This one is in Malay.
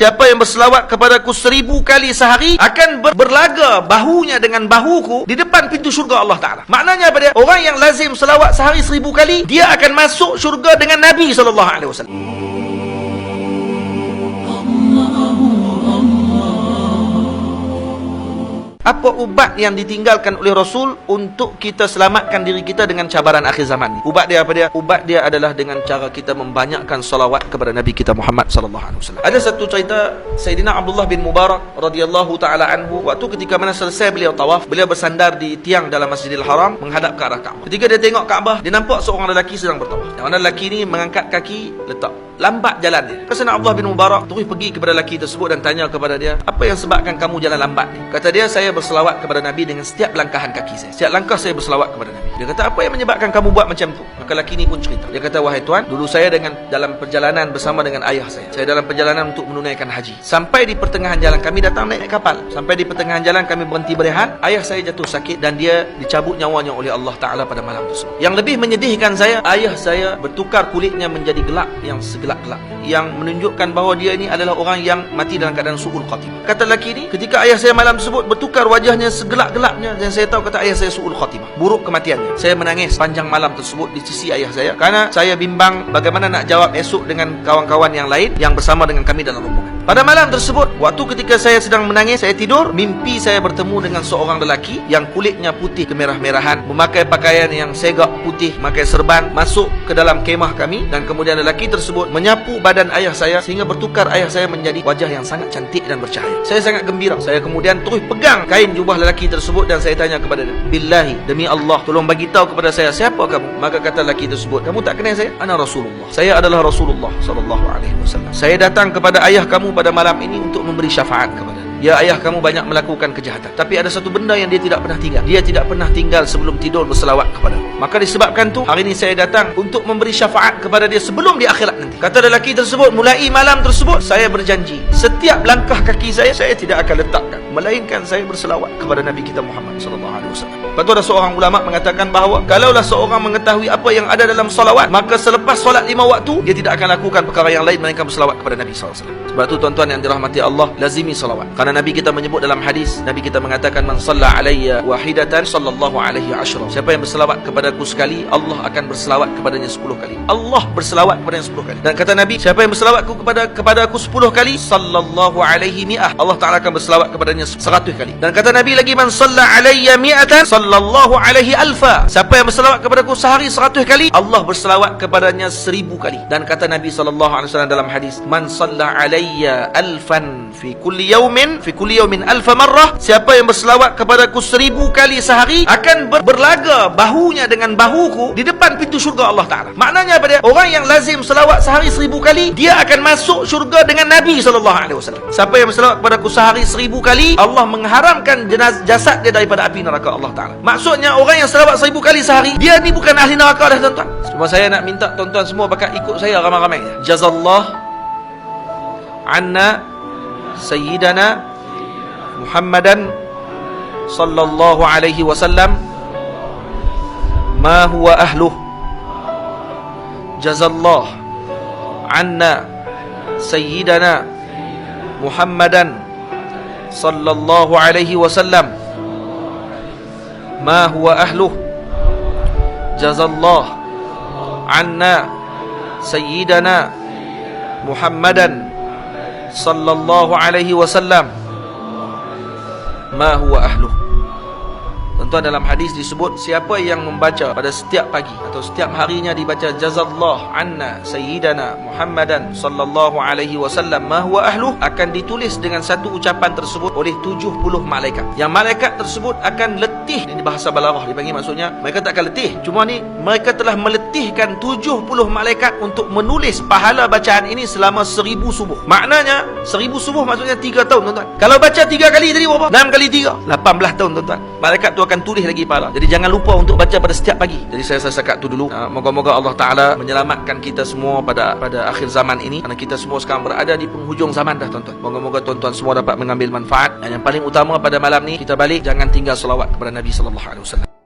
siapa yang berselawat kepadaku 1000 kali sehari akan berlaga bahunya dengan bahuku di depan pintu syurga Allah Ta'ala. Maknanya apa dia? Orang yang lazim selawat sehari 1000 kali, dia akan masuk syurga dengan Nabi SAW. Apa ubat yang ditinggalkan oleh Rasul untuk kita selamatkan diri kita dengan cabaran akhir zaman ni? Ubat dia apa dia? Ubat dia adalah dengan cara kita membanyakkan salawat kepada Nabi kita Muhammad sallallahu alaihi wasallam. Ada satu cerita Sayyidina Abdullah bin Mubarak radhiyallahu taala anhu, waktu ketika mana selesai beliau tawaf, beliau bersandar di tiang dalam Masjidil Haram menghadap ke arah Kaabah. Ketika dia tengok Kaabah, dia nampak seorang lelaki sedang bertawaf. Yang mana lelaki ni mengangkat kaki, letak lambat jalan dia. Sayyidina Abdullah bin Mubarak terus pergi kepada lelaki tersebut dan tanya kepada dia, apa yang sebabkan kamu jalan lambat ni? Kata dia, saya berselawat kepada Nabi dengan setiap langkahan kaki saya. Setiap langkah saya berselawat kepada Nabi. Dia kata, apa yang menyebabkan kamu buat macam tu? Maka lelaki ni pun cerita. Dia kata, wahai tuan, dulu saya dalam perjalanan bersama dengan ayah saya. Saya dalam perjalanan untuk menunaikan haji. Sampai di pertengahan jalan kami datang naik kapal. Sampai di pertengahan jalan kami berhenti berehat. Ayah saya jatuh sakit dan dia dicabut nyawanya oleh Allah Ta'ala pada malam tersebut. Yang lebih menyedihkan saya, ayah saya bertukar kulitnya menjadi gelap, yang segelap-gelap, yang menunjukkan bahawa dia ini adalah orang yang mati dalam keadaan su'ul khatimah. Kata lelaki ni, ketika ayah saya malam tersebut bertukar wajahnya segelap-gelapnya, dan saya tahu kata ayah saya su'ul khatimah, buruk kematiannya. Saya menangis panjang malam tersebut di sisi ayah saya, karena saya bimbang bagaimana nak jawab esok dengan kawan-kawan yang lain yang bersama dengan kami dalam rombongan. Pada malam tersebut, waktu ketika saya sedang menangis, saya tidur, mimpi saya bertemu dengan seorang lelaki yang kulitnya putih kemerah-merahan, memakai pakaian yang segak putih, memakai serban, masuk ke dalam kemah kami, dan kemudian lelaki tersebut menyapu badan ayah saya sehingga bertukar ayah saya menjadi wajah yang sangat cantik dan bercahaya. Saya sangat gembira. Saya kemudian terus pegang kain jubah lelaki tersebut dan saya tanya kepada dia, billahi, demi Allah, tolong bagi tahu kepada saya, siapa kamu? Maka kata lelaki tersebut, kamu tak kenal saya? Ana Rasulullah. Saya adalah Rasulullah sallallahu alaihi wasallam. Saya datang kepada ayah kamu pada malam ini untuk memberi syafaat kepada dia. Ya, ayah kamu banyak melakukan kejahatan, tapi ada satu benda yang dia tidak pernah tinggal. Dia tidak pernah tinggal sebelum tidur berselawat kepada dia. Maka disebabkan tu, hari ini saya datang untuk memberi syafaat kepada dia sebelum di akhirat nanti. Kata lelaki tersebut, mulai malam tersebut saya berjanji, setiap langkah kaki saya tidak akan letakkan, melainkan saya berselawat kepada Nabi kita Muhammad sallallahu alaihi wasallam. Lepas tu ada seorang ulama mengatakan bahawa kalaulah seorang mengetahui apa yang ada dalam salawat, maka selepas solat 5 waktu, dia tidak akan lakukan perkara yang lain melainkan berselawat kepada Nabi sallallahu alaihi wasallam. Sebab tu tuan-tuan yang dirahmati Allah, lazimi salawat. Karena Nabi kita menyebut dalam hadis, Nabi kita mengatakan, man salla alayya wahidatan sallallahu alaihi asyra. Siapa yang berselawat kepadaku sekali, Allah akan berselawat kepadanya 10 kali. Allah berselawat kepadanya 10 kali. Dan kata Nabi, siapa yang berselawat kepadaku 10 kali, sallallahu alaihi mi'ah, Allah Ta'ala akan berselawat kepadanya 100 kali. Dan kata Nabi lagi, man salla alayya mi'atan sallallahu alaihi alfa. Siapa yang berselawat kepadaku sehari 100 kali, Allah berselawat kepadanya 1000 kali. Dan kata Nabi sallallahu alaihi wasallam dalam hadis, man salla alayya alfan fi kulli yawmin alfa marrah. Siapa yang berselawat kepadaku 1000 kali sehari akan berlaga bahunya dengan bahuku di depan pintu syurga Allah Ta'ala. Maknanya apa dia? Orang yang lazim selawat sehari 1000 kali, dia akan masuk syurga dengan Nabi SAW. Siapa yang berselawat kepadaku sehari 1000 kali, Allah mengharamkan jasad dia daripada api neraka Allah Ta'ala. Maksudnya orang yang selawat 1000 kali sehari, dia ni bukan ahli neraka dah tuan-tuan. Cuma saya nak minta tuan-tuan semua bakal ikut saya ramai-ramai. Jazallah anna sayyidana Muhammadan sallallahu alaihi wasallam ma huwa ahluh. Jazallah anna sayyidana Muhammadan sallallahu alaihi wasallam ma huwa ahluh. Jazallah anna sayyidana Muhammadan sallallahu alaihi wasallam ma huwa ahluh. Tuan-tuan, dalam hadis disebut, siapa yang membaca pada setiap pagi atau setiap harinya dibaca jazallah anna sayyidana Muhammadan sallallahu alaihi wasallam ma huwa ahluh, akan ditulis dengan satu ucapan tersebut oleh 70 malaikat. Yang malaikat tersebut akan letih. Ini bahasa balaghah dipanggil, maksudnya mereka tak akan letih, cuma ni mereka telah meletihkan 70 malaikat untuk menulis pahala bacaan ini selama 1000 subuh. Maknanya 1000 subuh maksudnya 3 tahun tuan-tuan. Kalau baca 3 kali jadi berapa? 6 kali 3, 18 tahun tuan-tuan. Malaikat tu akan tulis lagi pahala. Jadi jangan lupa untuk baca pada setiap pagi. Jadi saya setakat tu dulu. Moga-moga Allah Ta'ala menyelamatkan kita semua pada akhir zaman ini, kerana kita semua sekarang berada di penghujung zaman dah tuan-tuan. Moga-moga tuan-tuan semua dapat mengambil manfaat. Dan yang paling utama pada malam ni, kita balik jangan tinggal selawat kepada Nabi sallallahu alaihi wasallam.